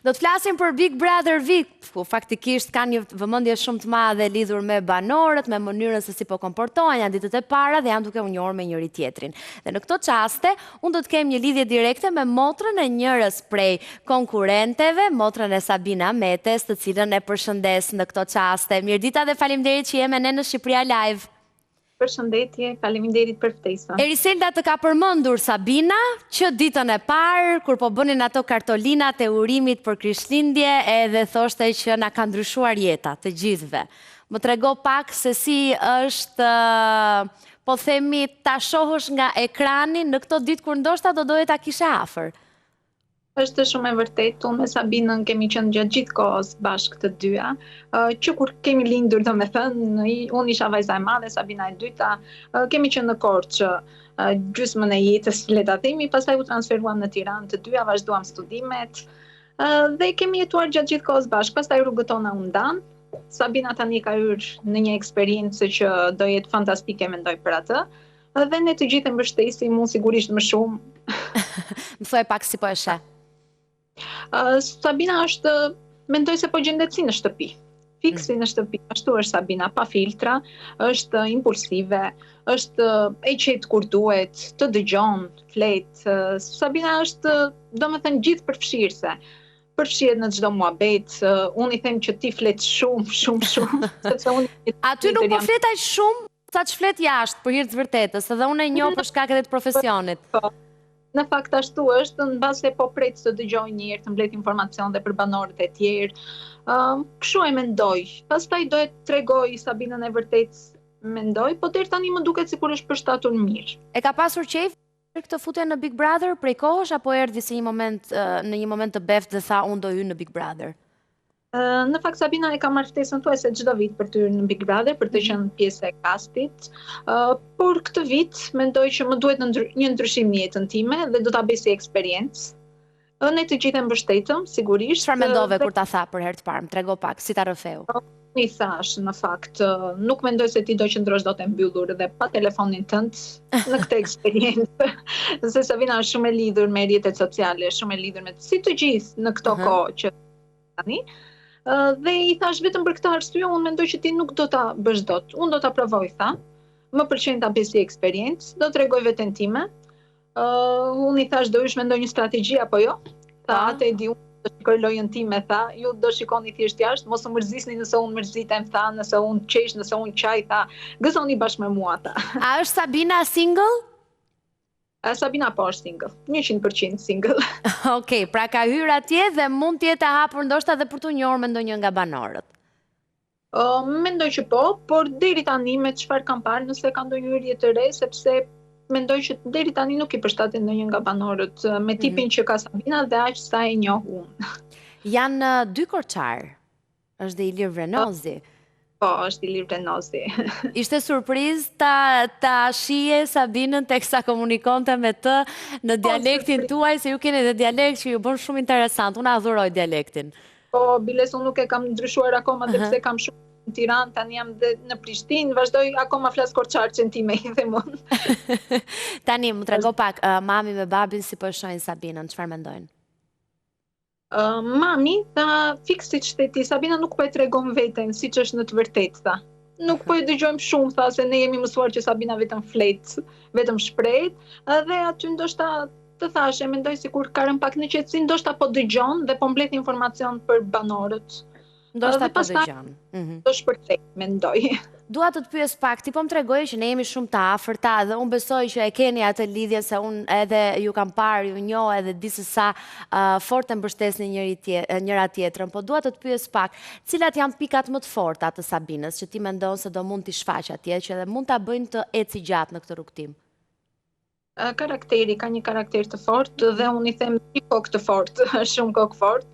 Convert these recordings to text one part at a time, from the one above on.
Do të flasim për Big Brother VIP, ku faktikisht ka një vëmendje shumë të madhe lidhur me banorët, me mënyrën se si po komportohen, janë ditët e para dhe janë duke u njohur me njëri tjetrin. Dhe në këto çaste, unë do të kem një lidhje direkte me motrën e njërës prej konkurrenteve, motrën e Sabina Metes, të cilën e përshëndes në këto çaste. Mirëdita dhe faleminderit që je me ne në Shqipëria Live. Përshëndetje, faleminderit për ftesën. Eriselda të ka përmendur Sabina që ditën e parë, kur po bënin ato kartolinat e urimit për Krishtlindje, edhe thoshte që na ka ndryshuar jeta të gjithëve. Më trego pak se si është, po themi, ta shohësh nga ekrani në këto ditë kur ndoshta do doje ta kishe afër. Është shumë e vërtetë, unë me Sabinën kemi qenë gjatë gjithë kohës bashkë të dyja, që kur kemi lindur, domethënë, unë isha vajza e madhe, Sabina e dyta, kemi qenë në Korçë gjysmën e jetës, le ta themi, pastaj u transferuam në Tiranë të dyja, vazhduam studimet, dhe kemi jetuar gjatë gjithë kohës bashkë, pastaj rrugët tona u ndan. Sabina tani ka hyrë në një eksperiencë që do jetë fantastike, mendoj për atë, dhe ne të gjithë e mbështesim, unë sigurisht më shumë. Më thuaj pak si po e sheh. Sabina është, mendoj se po gjendet si në shtëpi. Fiksi në shtëpi, ashtu është Sabina, pa filtra, është impulsive, është e qetë kur duhet, të dëgjon, flet. Sabina është, domethënë, gjithë përfshirëse. Përfshihet në çdo muhabet, unë i them që ti flet shumë. Aty nuk po flet aq shumë, sa që flet jashtë, për hir të vërtetës, edhe unë e njoh për shkak edhe të profesionit. Në fakt ashtu është, në base po pret të dëgjoj një herë, të mbledh informacion dhe për banorët e tjerë. Kështu e mendoj. Pastaj do e tregoj Sabinën e vërtet, mendoj, po deri tani më duket sikur është përshtatur mirë. E ka pasur qejf këtë futje në Big Brother prej kohësh apo erdhi si në një moment të beft dhe tha unë do hyj në Big Brother? Në fakt Sabina e ka marrë ftesën thuajse çdo vit për të hyrë në Big Brother, për të qenë pjesë e castit. Por këtë vit mendoj që më duhet një ndryshim në jetën time dhe do ta bëj si eksperiencë. Ne të gjithë e mbështetëm, sigurisht. Çfarë mendove kur ta tha për herë të parë? Më trego pak, si ta rrëfeu? I thash, në fakt, nuk mendoj se ti do qëndrosh dot e mbyllur dhe pa telefonin tënd në këtë eksperiencë. Se Sabina është shumë e lidhur me rrjetet sociale, shumë e lidhur me si të gjithë në këto kohë që tani. Dhe i thash vetëm për këtë arsye, unë mendoj që ti nuk do ta bësh dot. Unë do ta provoj, tha. Më pëlqen ta bëj si eksperiencë, do t'rregoj veten time. Unë i thash do hysh me ndonjë strategji apo jo? Tha, atë e di unë, do shikoj lojën time, tha. Ju do shikoni thjesht jashtë, mos u mërzisni nëse unë mërzitem, tha, nëse unë qesh, nëse unë qaj, tha. Gëzoni bashkë me mua, tha. A është Sabina single? Sabina po është single, 100% single. Okej, pra ka hyrë atje dhe mund të jetë e hapur ndoshta edhe për t'u njohur me ndonjë nga banorët. Mendoj që po, por deri tani me çfarë kam parë, nëse ka ndonjë hyrje të re, sepse mendoj që deri tani nuk i përshtatet ndonjë nga banorët me tipin që ka Sabina dhe aq sa e njoh unë. Janë dy korçar. Është dhe Ilir Vrenozi. Po, është Ilir Vrenozi. Ishte surprizë ta shije Sabinën teksa komunikonte me të në dialektin tuaj, se ju keni edhe dialekt që ju bën shumë interesant. Unë adhuroj dialektin. Po, biles unë nuk e kam ndryshuar akoma dhe pse kam shumë në Tiranë, tani jam dhe në Prishtinë, vazhdoj akoma flas korçarçen time i them unë. Tani, më trego pak, mami me babin si po e shohin Sabinën, çfarë mendojnë? Mami, tha, fiks si që ti, Sabina nuk po e tregon veten, si që është në të vërtet, tha. Nuk po e dëgjojmë shumë, tha, se ne jemi mësuar që Sabina vetëm flet, vetëm shpreh, dhe aty ndoshta të thash, e mendoj sikur ka rënë pak në qetësi, ndoshta po dëgjon dhe po mbledh informacion për banorët. Ndoshta po dëgjon. Do shpërthej, mendoj. Dua të pyes pak, ti po më tregoje që ne jemi shumë të afërta dhe unë besoj që e keni atë lidhje se unë edhe ju kam parë, ju njoh edhe di se sa fort e mbështesni njëra tjetrën, po dua të pyes pak, cilat janë pikat më të forta të Sabinës që ti mendon se do mund t'i shfaq atje, që edhe mund ta bëjnë të eci gjatë në këtë rrugtim? Karakteri, ka një karakter të fortë dhe unë i them një kokë të fortë, shumë kokë fortë,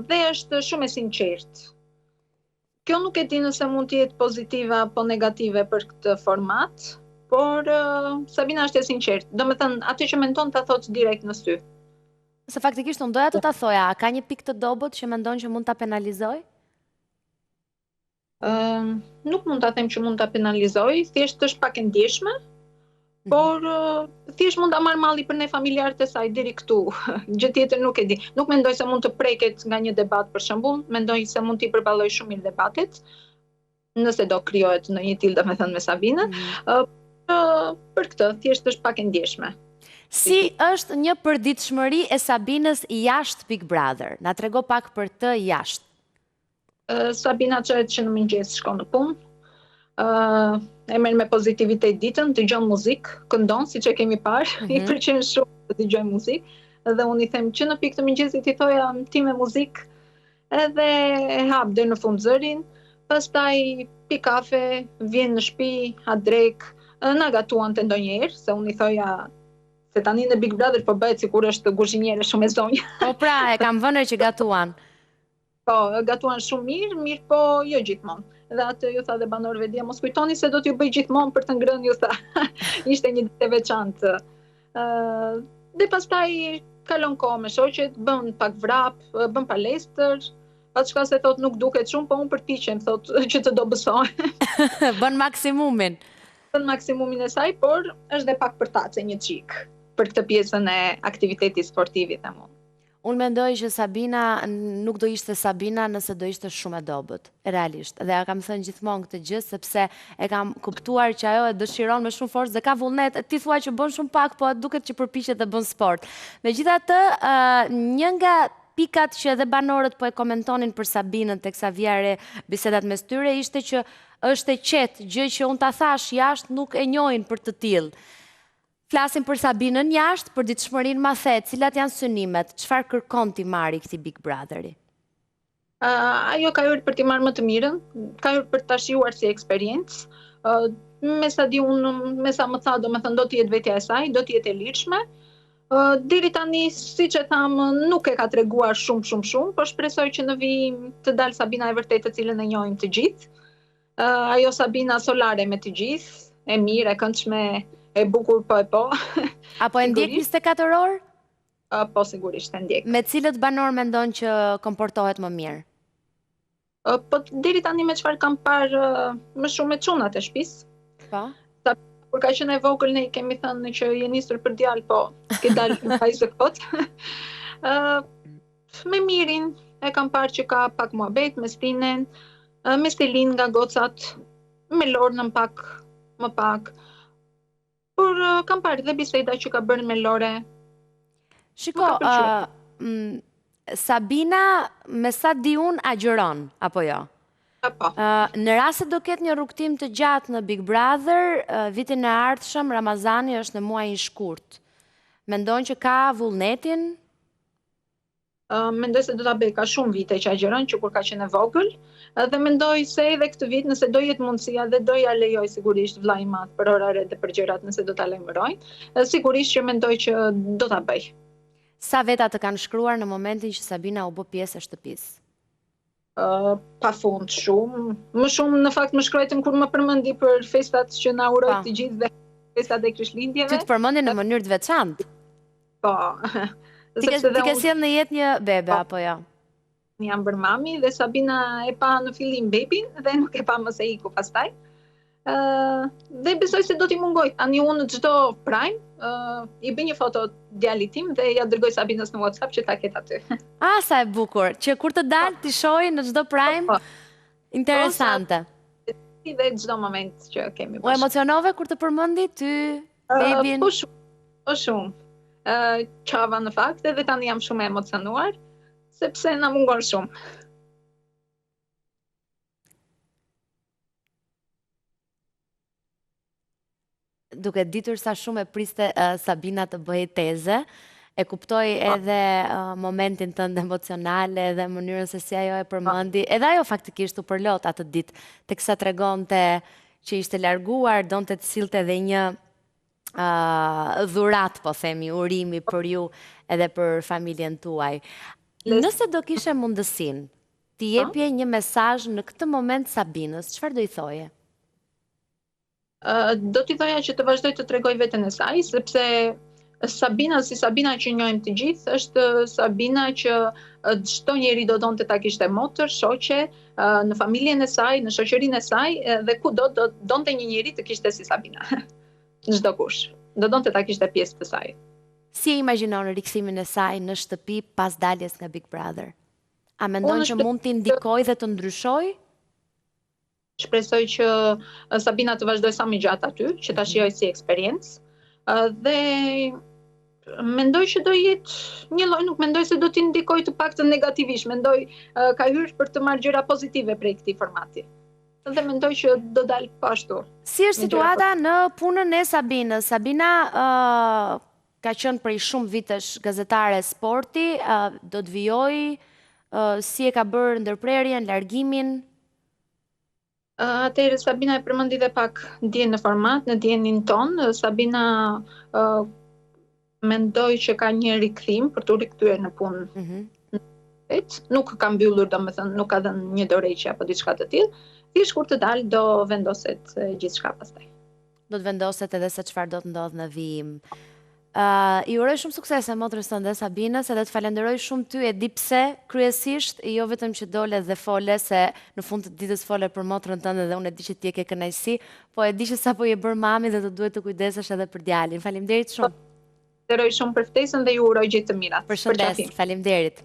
dhe është shumë e sinqertë. Kjo nuk e di nëse mund të jetë pozitive apo negative për këtë format, por Sabina është e sinqertë. Domethënë, atë që mendon ta thotë direkt në sy. Se faktikisht unë doja të ta thoja, a ka një pikë të dobët që mendon që mund ta penalizoj? Nuk mund ta them që mund ta penalizoj, thjesht është pak e ndjeshme. por thjesht mund ta marr malli për ne familjarët e saj deri këtu. Gjë tjetër nuk e di. Nuk mendoj se mund të preket nga një debat për shembull, mendoj se mund t'i përballoj shumë mirë debatet, nëse do krijohet në një tillë domethënë me Sabinën. Për këtë thjesht është pak e ndjeshme. Si është një përditshmëri e Sabinës jashtë Big Brother? Na trego pak për të jashtë. Sabina çet që në mëngjes shkon në punë. E merr me pozitivitet ditën, dëgjon muzikë, këndon siç e kemi parë, i pëlqen shumë të dëgjoj muzikë, dhe unë i them që në pikë të mëngjesit i thoja ti me muzikë, edhe e hap deri në fund zërin, pastaj pi kafe, vjen në shtëpi, ha drek, na gatuante ndonjëherë, se unë i thoja se tani në Big Brother po bëhet sikur është kuzhiniere shumë e zonjë. Po pra, e kam vënë që gatuan. Po, gatuan shumë mirë, po jo gjithmonë. Dhe atë ju tha dhe banorëve dia, mos kujtoni se do t'ju bëj gjithmonë për të ngrënë, ju tha. Ishte një ditë e veçantë. Dhe pastaj kalon kohë me shoqet, bën pak vrap, bën palestër, çka se thot nuk duket shumë, po unë përpiqem thot që të dobësoj. Bën maksimumin. Bën maksimumin e saj, por është dhe pak për tace një çik për këtë pjesën e aktivitetit sportiv i them unë. Unë mendoj që Sabina nuk do ishte Sabina nëse do ishte shumë e dobët, realisht. Dhe ja kam thënë gjithmonë këtë gjë, sepse e kam kuptuar që ajo e dëshiron me shumë forcë dhe ka vullnet. Ti thua që bën shumë pak, po duket që përpiqet të bën sport. Megjithatë, një nga pikat që edhe banorët po e komentonin për Sabinën teksa vjare bisedat mes tyre ishte që është e qetë, gjë që unë ta thash jashtë nuk e njohin për të tillë. Flasim për Sabinën jashtë, për ditëshmërinë ma the, cilat janë synimet, çfarë kërkon ti marri këtij Big Brotheri? Ajo ka hyrë për t'i marrë më të mirën, ka hyrë për ta shijuar si eksperiencë. Me sa di unë, me sa më tha, domethënë do të jetë vetja e saj, do të jetë e lirshme. Deri tani, siç e tham, nuk e ka treguar shumë, por shpresoj që në vijim të dalë Sabina e vërtetë, të cilën e njohim të gjithë. Ajo Sabina solare me të gjithë, e mirë, e këndshme, e bukur po. Apo e ndjek 24 orë? Po sigurisht e ndjek. Me cilët banor mendon që komportohet më mirë? Po deri tani me çfarë kam parë më shumë me çunat e shtëpisë. Po. Kur ka qenë e vogël ne i kemi thënë që je nisur për djalë, po ke dalë në vajzë kot. Me Mirin e kam parë që ka pak muhabet me Stinen, me Stelin nga gocat, me Lornën pak, më pak. Por kam parë dhe biseda që ka bërë me Lore. Shiko, Sabina, me sa di unë, agjeron, apo jo? Po. Në rast se do ketë një rrugtim të gjatë në Big Brother, vitin e ardhshëm, Ramazani është në muajin shkurt. Mendon që ka vullnetin? Mendoj se do ta bëj, ka shumë vite që agjeron, që kur ka qenë e vogël, dhe mendoj se edhe këtë vit, nëse do jetë mundësia dhe do ja lejoj sigurisht vllai i madh për oraret dhe për gjërat, nëse do ta lajmërojnë, sigurisht që mendoj që do ta bëj. Sa veta të kanë shkruar në momentin që Sabina u bë pjesë e shtëpisë? Pafund shumë. Më shumë në fakt më shkruajtën kur më përmendi për festat që na uroj të gjithë dhe festat e Krishtlindjeve. Ty të përmendin në mënyrë të veçantë? Po. Ti ke sjell në jetë një bebe apo jo? Jam bërë mami dhe Sabina e pa në fillim bebin dhe nuk e pa më se iku pastaj. Dhe besoj se do t'i mungoj. Tani unë në çdo prime i bëj një foto djalit tim dhe ja dërgoj Sabinës në WhatsApp që ta ketë aty. Sa e bukur, që kur të dalë ti shohim në çdo prime. Interesante. Dhe çdo moment që kemi bashkë. U emocionove kur të përmendi ty bebin? Po shumë. Qava në fakt, edhe tani jam shumë emocionuar, sepse na mungon shumë. Duke ditur sa shumë e priste Sabina të bëhej teze, e kuptoj edhe momentin tënd emocional, edhe mënyrën se si ajo e përmendi, edhe ajo faktikisht u përlot atë ditë, teksa tregonte që ishte larguar, donte të sillte edhe një dhurat, po themi, urimi për ju edhe për familjen tuaj. Nëse do kishe mundësin t'i jepje një mesazh në këtë moment Sabinës, çfarë do i thoje? Do t'i thoja që të vazhdoj të tregoj veten e saj, sepse Sabina, si Sabina që njohim të gjithë, është Sabina që çdo njeri do donte ta kishte motër, shoqe, në familjen e saj, në shoqërinë e saj, dhe kudo do donte një njeri të kishte si Sabina. Çdo kush. do donte ta kishte pjesë të saj. Si e imagjinon rikthimin e saj në shtëpi pas daljes nga Big Brother? A mendon që mund t'i ndikoj dhe të ndryshoj? Shpresoj që Sabina të vazhdoj sa më gjatë aty, që ta shijoj si eksperiencë. Dhe mendoj që do jetë një lloj, nuk mendoj se do t'i ndikoj të paktën negativisht, mendoj ka hyrë për të marrë gjëra pozitive prej këtij formati. Dhe mendoj që do dalë po ashtu. Si është situata në punën e Sabinës? Sabina ka qenë prej shumë vitesh gazetare sporti, do të vijoj, si e ka bërë ndërprerjen, largimin? Atëherë Sabina e përmendi dhe pak ndjen në format, në ndjenin ton. Sabina mendoj që ka një rikthim për të rikthyer në punë. Nuk ka mbyllur, domethënë nuk ka dhënë një dorëheqje apo diçka të tillë. Thjesht kur të dalë do vendoset gjithçka pastaj. Do të vendoset edhe se çfarë do të ndodhë në vijim. I uroj shumë suksese motrës tënde Sabinës, edhe të falenderoj shumë ty, e di pse kryesisht, jo vetëm që dole dhe fole, se në fund të ditës fole për motrën tënde dhe unë e di që ti e ke kënaqësi, po e di që sapo je bërë mami dhe të duhet të kujdesesh edhe për djalin. Faleminderit shumë. Falenderoj shumë për ftesën dhe ju uroj gjithë të mirat. Përshëndes, faleminderit.